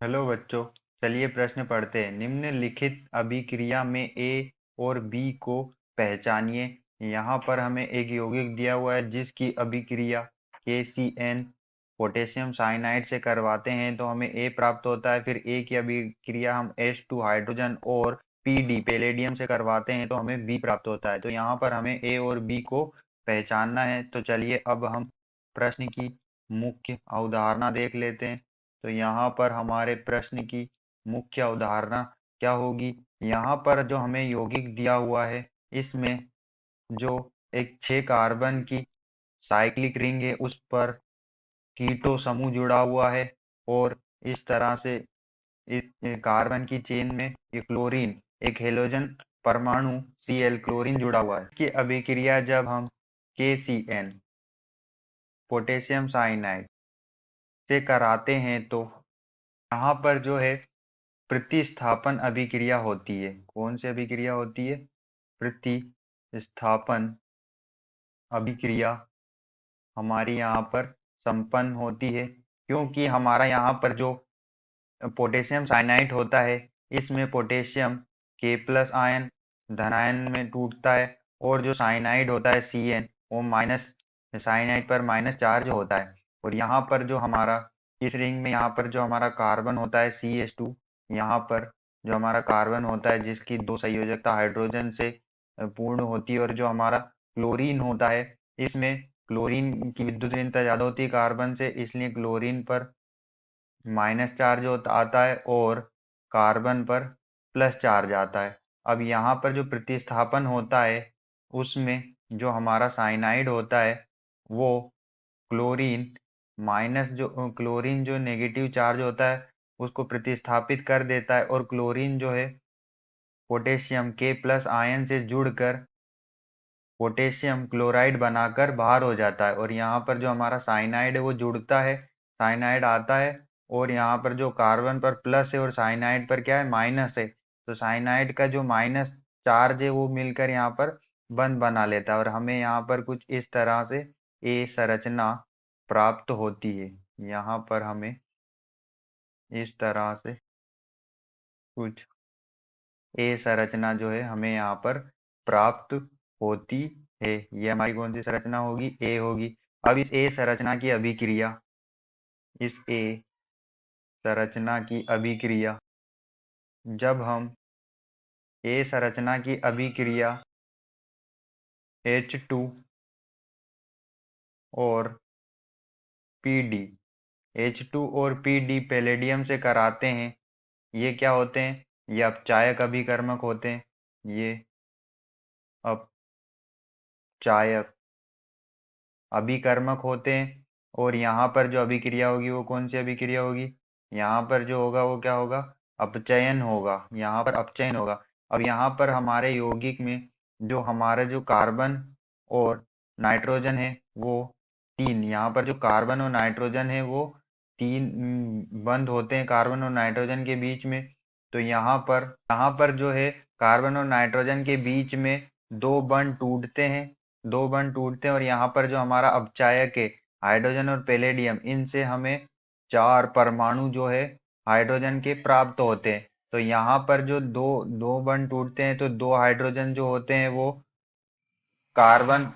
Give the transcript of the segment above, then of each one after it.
Hello बच्चों, चलिए प्रश्न पढ़ते हैं। निम्नलिखित अभिक्रिया में ए और बी को पहचानिए। यहाँ पर हमें एक यौगिक दिया हुआ है जिसकी अभिक्रिया KCN पोटेशियम साइनाइड से करवाते हैं तो हमें ए प्राप्त होता है। फिर ए की अभिक्रिया हम H2 हाइड्रोजन और PD पैलेडियम से करवाते हैं तो हमें बी प्राप्त होता है। तो यहाँ पर हमें ए और बी को पहचानना है। तो चलिए अब हम प्रश्न की मुख्य अवधारणा देख लेते हैं। तो यहाँ पर हमारे प्रश्न की मुख्य अवधारणा क्या होगी। यहाँ पर जो हमें यौगिक दिया हुआ है, इसमें जो एक 6 कार्बन की साइक्लिक रिंग है उस पर कीटो समूह जुड़ा हुआ है और इस तरह से इस कार्बन की चेन में ये क्लोरीन एक हेलोजन परमाणु Cl क्लोरीन जुड़ा हुआ है कि अभिक्रिया जब हम KCN पोटेशियम साइनाइड से कराते हैं तो यहाँ पर जो है प्रतिस्थापन अभिक्रिया होती है। कौन सी अभिक्रिया होती है? प्रतिस्थापन अभिक्रिया हमारी यहाँ पर संपन्न होती है, क्योंकि हमारा यहाँ पर जो पोटेशियम साइनाइड होता है इसमें पोटेशियम K प्लस आयन धन आयन में टूटता है और जो साइनाइड होता है Cn वो माइनस साइनाइड पर माइनस चार्ज होता है। और यहाँ पर जो हमारा इस रिंग में यहाँ पर जो हमारा कार्बन होता है CH2, यहाँ पर जो हमारा कार्बन होता है जिसकी दो संयोजकता हाइड्रोजन से पूर्ण होती है, और जो हमारा क्लोरीन होता है इसमें क्लोरीन की विद्युत ऋणता ज़्यादा होती है कार्बन से, इसलिए क्लोरीन पर माइनस चार्ज होता आता है और कार्बन पर प्लस चार्ज आता है। अब यहाँ पर जो प्रतिस्थापन होता है उसमें जो हमारा साइनाइड होता है वो क्लोरीन माइनस जो क्लोरीन जो नेगेटिव चार्ज होता है उसको प्रतिस्थापित कर देता है और क्लोरीन जो है पोटेशियम K प्लस आयन से जुड़कर पोटेशियम क्लोराइड बनाकर बाहर हो जाता है। और यहाँ पर जो हमारा साइनाइड है वो जुड़ता है, साइनाइड आता है और यहाँ पर जो कार्बन पर प्लस है और साइनाइड पर क्या है, माइनस है। तो साइनाइड का जो माइनस चार्ज है वो मिलकर यहाँ पर बंध बना लेता है और हमें यहाँ पर कुछ इस तरह से ए संरचना प्राप्त होती है। यहाँ पर हमें इस तरह से कुछ ए संरचना जो है हमें यहाँ पर प्राप्त होती है। ये हमारी कौन सी संरचना होगी? ए होगी। अब इस ए संरचना की अभिक्रिया, इस ए संरचना की अभिक्रिया जब हम ए संरचना की अभिक्रिया H2 और PD, H2 और PD पैलेडियम से कराते हैं, ये क्या होते हैं? ये अपचायक अभिकर्मक होते हैं। ये अपचायक अभिकर्मक होते हैं और यहाँ पर जो अभिक्रिया होगी वो कौन सी अभिक्रिया होगी? यहाँ पर जो होगा वो क्या होगा? अपचयन होगा। यहाँ पर अपचयन होगा। अब यहाँ पर हमारे यौगिक में जो हमारा जो कार्बन और नाइट्रोजन है वो तीन, यहाँ पर जो कार्बन और नाइट्रोजन है वो तीन बंध होते हैं कार्बन और नाइट्रोजन के बीच में। तो यहाँ पर जो है कार्बन और नाइट्रोजन के बीच में दो बंध टूटते हैं और यहाँ पर जो हमारा अपचायक है हाइड्रोजन और पैलेडियम, इनसे हमें चार परमाणु जो है हाइड्रोजन के प्राप्त होते हैं। तो यहाँ पर जो दो दो बंध टूटते हैं तो दो हाइड्रोजन जो होते हैं वो कार्बन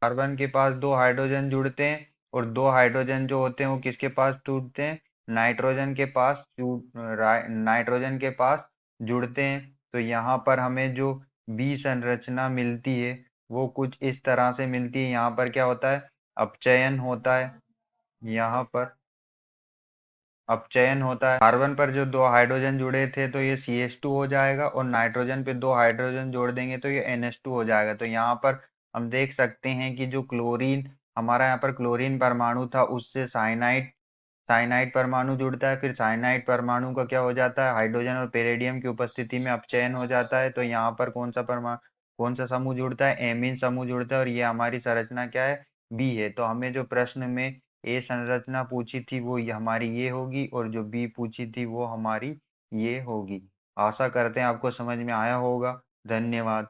कार्बन के पास दो हाइड्रोजन जुड़ते हैं और दो हाइड्रोजन जो होते हैं वो किसके पास टूटते हैं? नाइट्रोजन के पास जुड़ते हैं। तो यहाँ पर हमें जो बी संरचना मिलती है वो कुछ इस तरह से मिलती है। यहाँ पर क्या होता है? अपचयन होता है। यहाँ पर अपचयन होता है। कार्बन पर जो दो हाइड्रोजन जुड़े थे तो ये CH2 हो जाएगा और नाइट्रोजन पे दो हाइड्रोजन जोड़ देंगे तो ये NH2 हो जाएगा। तो यहाँ पर हम देख सकते हैं कि जो क्लोरीन हमारा यहाँ पर क्लोरीन परमाणु था उससे साइनाइड साइनाइड परमाणु जुड़ता है। फिर साइनाइड परमाणु का क्या हो जाता है? हाइड्रोजन और पैलेडियम की उपस्थिति में अपचयन हो जाता है। तो यहाँ पर कौन सा समूह जुड़ता है? एमीन समूह जुड़ता है और ये हमारी संरचना क्या है? बी है। तो हमें जो प्रश्न में ए संरचना पूछी थी वो ये हमारी ये होगी और जो बी पूछी थी वो हमारी ये होगी। आशा करते हैं आपको समझ में आया होगा। धन्यवाद।